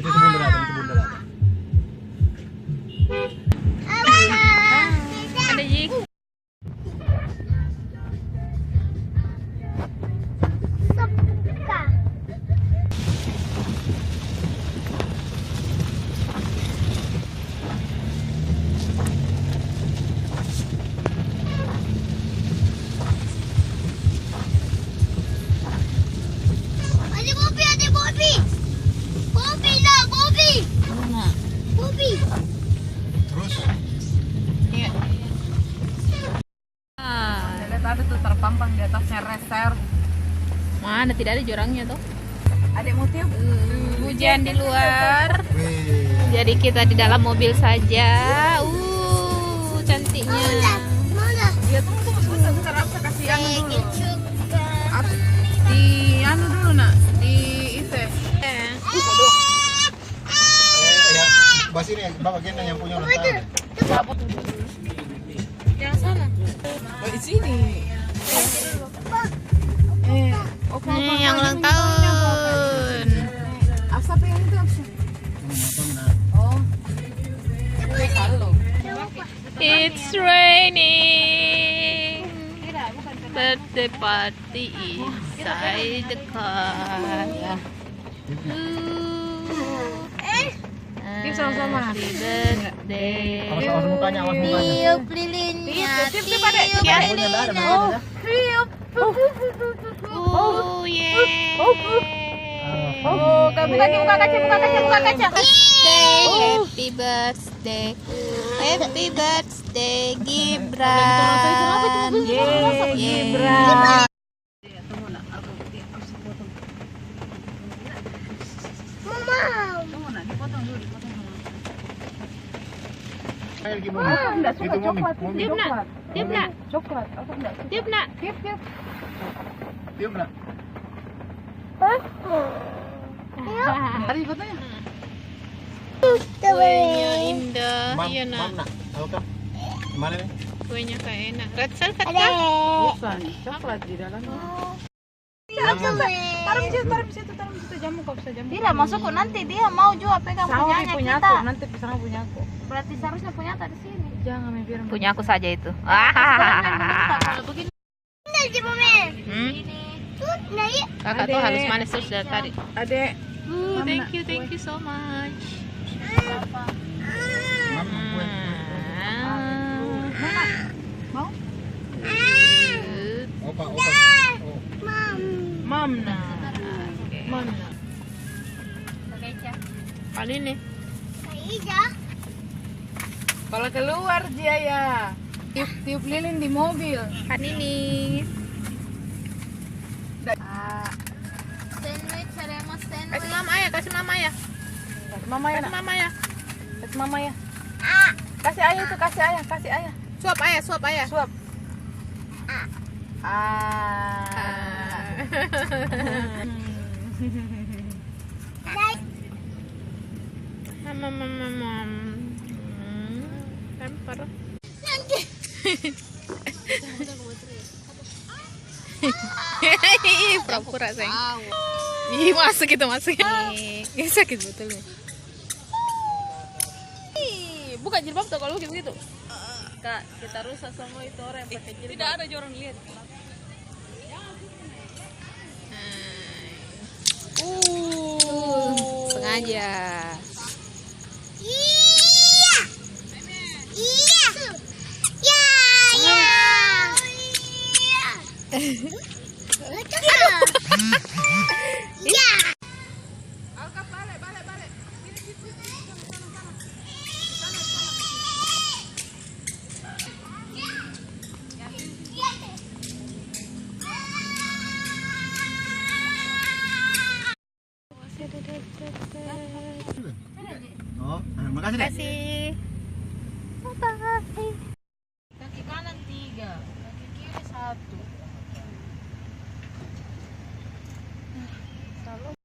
Itu mundur ada, itu mundur ada. Ada Jik. Terus Iya. Lihat ada tuh terpampang di atasnya reser. Mana tidak ada jurangnya tuh. Adik mau tiup? Hujan di luar. wih. Jadi kita di dalam mobil saja. Cantiknya. Dia tunggu sebentar aku kasih anu dulu. Di anu dulu nak, di itu. Ya, bas ini bawa gendang yang punya ulang tahun. Yang sana. Oh, di sini. Nih yang ulang tahun. Asap yang itu apa? Oh. Halo. It's raining. Birthday party inside the car. Tiup sama-sama. Happy birthday. Awas mukanya, awas mukanya. Tiup lilinnya, Tiup pada tiup Punya ada, lilinnya. tiup. Oh yeah. Oh, buka kaca. Happy birthday. Happy birthday Gibran. Gibran. Ayo lagi mobil. Enggak suka Itu mobil. coklat. Mobil. Tiup nak. Coklat. Tiup nak. Coklat. Aku enggak. Tiup nak. Tiup. Tiup nak. Ada fotonya? Kuenya indah. Mam, Iya mam nak. nak. Tahu kan? Mana nih? Kuenya kayak enak. Red velvet Ada. kan? Bukan, coklat di dalamnya. Tiup. Taruh di situ, jamu kau bisa jamu. Tidak masuk kok, nanti dia mau juga pegang Sama punyanya punya kita. aku, nanti sama punya aku. Berarti seharusnya punya tak di sini. Jangan biar Punya aku saja itu. Kalau begini. Ini aja momen. Hmm? Tut, naik. Kakak tuh halus manis terus dari tadi. Adek. Thank you so much. Mam, kue. Mau? Opa. Oh. Mam nah. Mam nah. Kali ini. Kalau keluar dia ya. Tiup lilin di mobil. Kan ini. Sandwich, ada yang mau sandwich. Kasih mama ya, kasih mama ya. Mama ya, Kasih nak. mama ya. Kasih mama ya. Kasih ayah itu, kasih ayah. Suap ayah. Suap. Mam. Lempar. Pura-pura sayang. Ih, masuk itu masuk. Ini sakit betul nih. Ih, buka jilbab tuh kalau begitu. Kak, kita rusak semua itu orang yang pakai jilbab. Tidak ada orang lihat. Sengaja. Iya. Iya. Ya, ya. Ya. Oh, makasih deh. Kasih. Bye.